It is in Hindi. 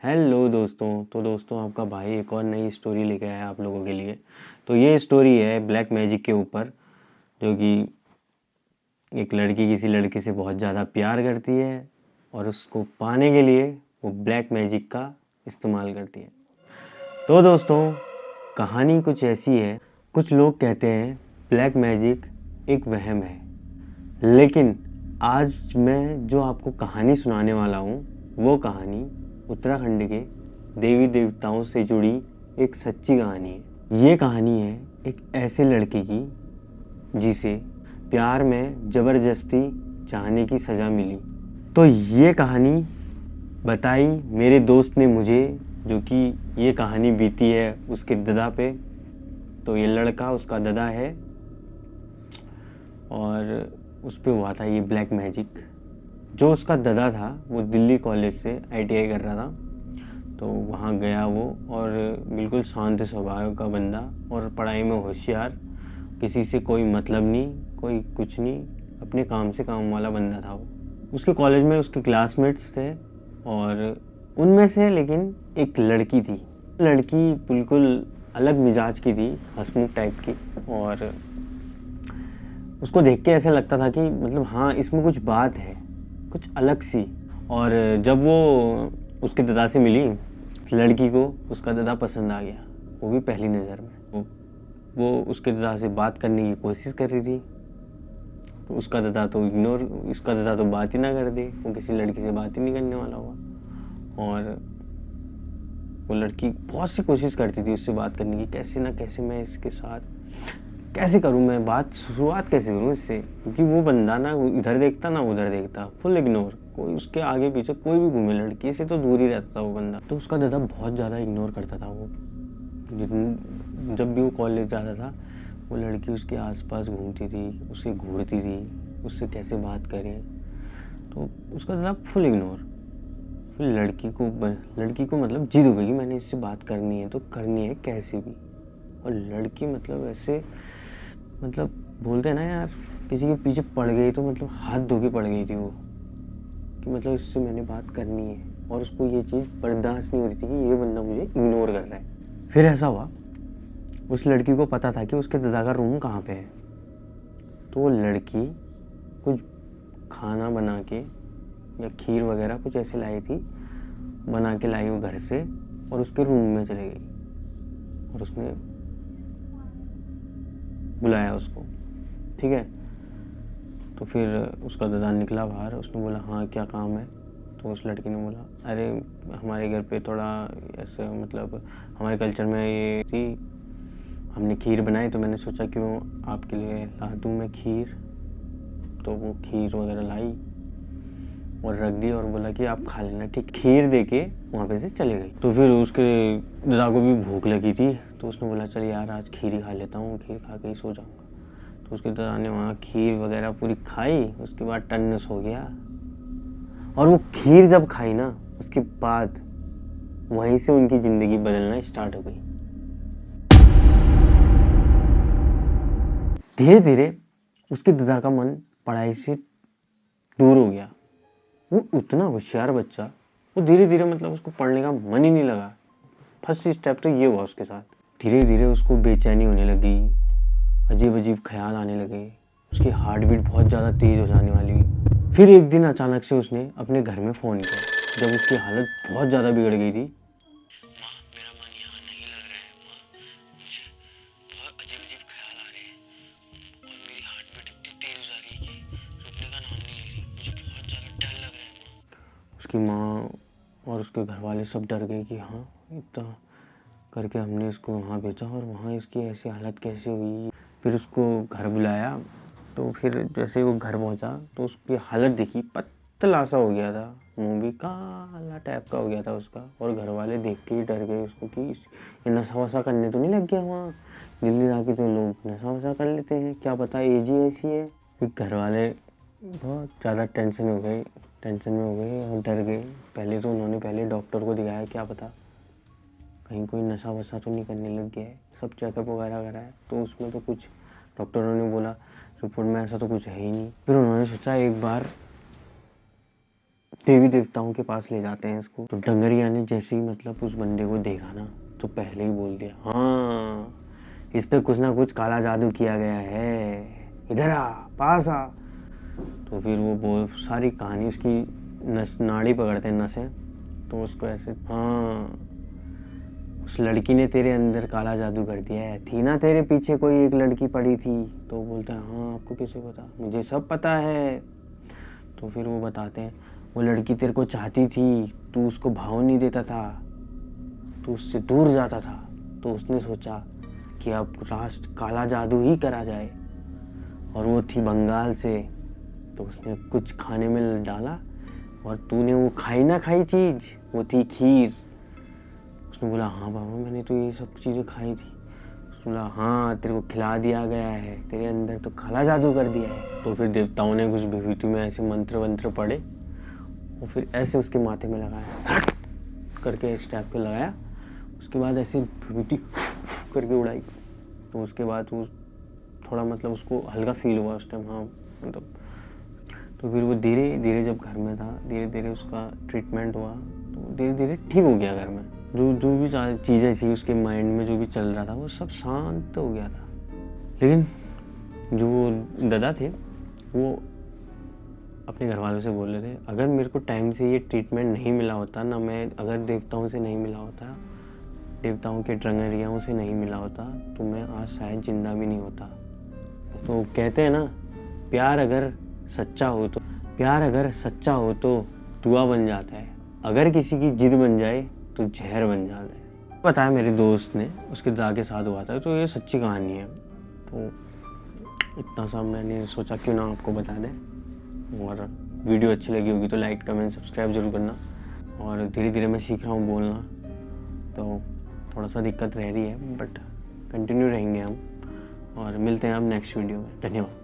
हेलो दोस्तों। तो दोस्तों आपका भाई एक और नई स्टोरी लेके आया आप लोगों के लिए। तो ये स्टोरी है ब्लैक मैजिक के ऊपर, जो कि एक लड़की किसी लड़के से बहुत ज़्यादा प्यार करती है और उसको पाने के लिए वो ब्लैक मैजिक का इस्तेमाल करती है। तो दोस्तों कहानी कुछ ऐसी है। कुछ लोग कहते हैं ब्लैक मैजिक एक वहम है, लेकिन आज मैं जो आपको कहानी सुनाने वाला हूँ वो कहानी उत्तराखंड के देवी देवताओं से जुड़ी एक सच्ची कहानी है। ये कहानी है एक ऐसे लड़के की जिसे प्यार में ज़बरदस्ती चाहने की सज़ा मिली। तो ये कहानी बताई मेरे दोस्त ने मुझे, जो कि ये कहानी बीती है उसके ददा पे। तो ये लड़का उसका ददा है और उस पे हुआ था ये ब्लैक मैजिक। जो उसका ददा था वो दिल्ली कॉलेज से आईटीआई कर रहा था। तो वहाँ गया वो, और बिल्कुल शांत स्वभाव का बंदा और पढ़ाई में होशियार, किसी से कोई मतलब नहीं, कोई कुछ नहीं, अपने काम से काम वाला बंदा था वो। उसके कॉलेज में उसके क्लासमेट्स थे और उनमें से लेकिन एक लड़की थी। लड़की बिल्कुल अलग मिजाज की थी, हंसमुख टाइप की, और उसको देख के ऐसा लगता था कि मतलब हाँ इसमें कुछ बात है, कुछ अलग सी। और जब वो उसके दादा से मिली, लड़की को उसका दादा पसंद आ गया, वो भी पहली नज़र में। वो उसके दादा से बात करने की कोशिश कर रही थी, तो उसका दादा तो बात ही ना कर दे, वो किसी लड़की से बात ही नहीं करने वाला हुआ। और वो लड़की बहुत सी कोशिश करती थी उससे बात करने की, कैसे ना कैसे मैं इसके साथ कैसे करूं, मैं बात शुरुआत कैसे करूं इससे, क्योंकि वो बंदा ना इधर देखता ना उधर देखता, फुल इग्नोर, कोई उसके आगे पीछे कोई भी घूमे लड़की से तो दूर ही रहता था वो बंदा। तो उसका दादा बहुत ज़्यादा इग्नोर करता था वो। जब भी वो कॉलेज जाता था वो लड़की उसके आसपास घूमती थी, उससे घूरती थी, उससे कैसे बात करें। तो उसका दादा फुल इग्नोर। फिर लड़की को मतलब जिद हो गई कि मैंने इससे बात करनी है तो करनी है कैसे भी। और लड़की मतलब ऐसे, मतलब बोलते हैं ना यार, किसी के पीछे पड़ गई तो मतलब हाथ धो के पड़ गई थी वो, कि मतलब इससे मैंने बात करनी है। और उसको ये चीज़ बर्दाश्त नहीं हो रही थी कि ये बंदा मुझे इग्नोर कर रहा है। फिर ऐसा हुआ, उस लड़की को पता था कि उसके दादा का रूम कहाँ पे है। तो वो लड़की कुछ खाना बना के या खीर वगैरह कुछ ऐसे लाई थी, बना के लाई वो घर से, और उसके रूम में चली गई और उसने बुलाया उसको। ठीक है, तो फिर उसका दादा निकला बाहर, उसने बोला हाँ क्या काम है। तो उस लड़की ने बोला अरे हमारे घर पे थोड़ा ऐसे, मतलब हमारे कल्चर में ये थी, हमने खीर बनाई तो मैंने सोचा क्यों आपके लिए ला दूँ मैं खीर। तो वो खीर वगैरह लाई और रख दी और बोला कि आप खा लेना, ठीक। खीर दे के वहाँ पे से चले गई। तो फिर उसके दादा को भी भूख लगी थी, तो उसने बोला चल यार आज खीर ही खा लेता हूँ, खीर खा के ही सो जाऊँगा। तो उसके दादा ने वहाँ खीर वगैरह पूरी खाई, उसके बाद टन्नस सो गया। और वो खीर जब खाई ना, उसके बाद वहीं से उनकी ज़िंदगी बदलना स्टार्ट हो गई। धीरे धीरे उसके दादा का मन पढ़ाई से दूर हो गया। वो उतना होशियार बच्चा, वो धीरे धीरे मतलब उसको पढ़ने का मन ही नहीं लगा। फर्स्ट स्टेप तो ये हुआ उसके साथ। धीरे धीरे उसको बेचैनी होने लगी, अजीब अजीब ख्याल आने लगे, उसकी हार्ट बीट बहुत ज़्यादा तेज़ हो जाने वाली हुई। फिर एक दिन अचानक से उसने अपने घर में फ़ोन किया, जब उसकी हालत बहुत ज़्यादा बिगड़ गई थी। माँ मेरा मन यहाँ नहीं लग रहा है, माँ मुझे बहुत अजीब अजीब ख्याल आ रहे हैं और मेरी हार्ट बीट इतनी तेज़ हो जा रही है कि रुकने का नाम नहीं ले रही, मुझे बहुत ज़्यादा डर लग रहा है माँ। उसकी माँ और उसके घर वाले सब डर गए कि हाँ इतना करके हमने इसको वहाँ भेजा और वहाँ इसकी ऐसी हालत कैसे हुई। फिर उसको घर बुलाया, तो फिर जैसे वो घर पहुँचा तो उसकी हालत देखी, पतला सा हो गया था, मुंह भी काला टाइप का हो गया था उसका। और घर वाले देख के ही डर गए उसको कि ये नशा वशा करने तो नहीं लग गया, वहाँ दिल्ली आके तो लोग नशा वशा कर लेते हैं, क्या पता एज ही ऐसी है। फिर घर वाले बहुत ज़्यादा टेंशन में हो गए और डर गए। पहले तो उन्होंने पहले डॉक्टर को दिखाया, क्या पता कहीं कोई नशा वशा तो नहीं करने लग गया है। सब चेकअप वगैरह कराया तो उसमें तो कुछ, डॉक्टरों ने बोला रिपोर्ट में ऐसा तो कुछ है ही नहीं। फिर उन्होंने सोचा एक बार देवी देवताओं के पास ले जाते हैं इसको। तो डंगरिया ने जैसे ही मतलब उस बंदे को देखा ना, तो पहले ही बोल दिया, हाँ इस पे कुछ ना कुछ काला जादू किया गया है, इधर आ, पास आ। तो फिर वो सारी कहानी उसकी नाड़ी पकड़ते हैं, नसें, तो उसको ऐसे, हाँ उस लड़की ने तेरे अंदर काला जादू कर दिया है, थी ना तेरे पीछे कोई एक लड़की पड़ी थी। तो बोलते हैं, हाँ आपको कैसे पता? मुझे सब पता है। तो फिर वो बताते हैं, वो लड़की तेरे को चाहती थी, तू उसको भाव नहीं देता था, तू उससे दूर जाता था। तो उसने सोचा कि अब राष्ट्र काला जादू ही करा जाए, और वो थी बंगाल से। तो उसने कुछ खाने में डाला और तूने वो खाई ना खाई चीज़, वो थी खीर। उसने बोला, हाँ बाबा मैंने तो ये सब चीज़ें खाई थी। उसने बोला, हाँ तेरे को खिला दिया गया है, तेरे अंदर तो काला जादू कर दिया है। तो फिर देवताओं ने कुछ विभूति में ऐसे मंत्र वंत्र पढ़े और फिर ऐसे उसके माथे में लगाया, हट करके इस टाइप के लगाया। उसके बाद ऐसे विभूति करके उड़ाई। तो उसके बाद वो थोड़ा मतलब उसको हल्का फील हुआ उस टाइम, हाँ मतलब। तो फिर वो धीरे धीरे जब घर में था, धीरे धीरे उसका ट्रीटमेंट हुआ, तो धीरे धीरे ठीक हो गया घर में। जो जो भी चीज़ें थी उसके माइंड में, जो भी चल रहा था वो सब शांत हो गया था। लेकिन जो दादा थे वो अपने घर वालों से बोल रहे थे, अगर मेरे को टाइम से ये ट्रीटमेंट नहीं मिला होता ना, मैं अगर देवताओं से नहीं मिला होता, देवताओं के डंगरियाओं से नहीं मिला होता, तो मैं आज शायद जिंदा भी नहीं होता। तो कहते हैं ना, प्यार अगर सच्चा हो तो दुआ बन जाता है, अगर किसी की जिद बन जाए तो जहर बन जाता है। पता है मेरे दोस्त ने, उसके दादा के साथ हुआ था, तो ये सच्ची कहानी है। तो इतना सा मैंने सोचा क्यों ना आपको बता दें। और वीडियो अच्छी लगी होगी तो लाइक कमेंट सब्सक्राइब जरूर करना। और धीरे धीरे मैं सीख रहा हूँ बोलना, तो थोड़ा सा दिक्कत रह रही है, बट कंटिन्यू रहेंगे हम। और मिलते हैं अब नेक्स्ट वीडियो में। धन्यवाद।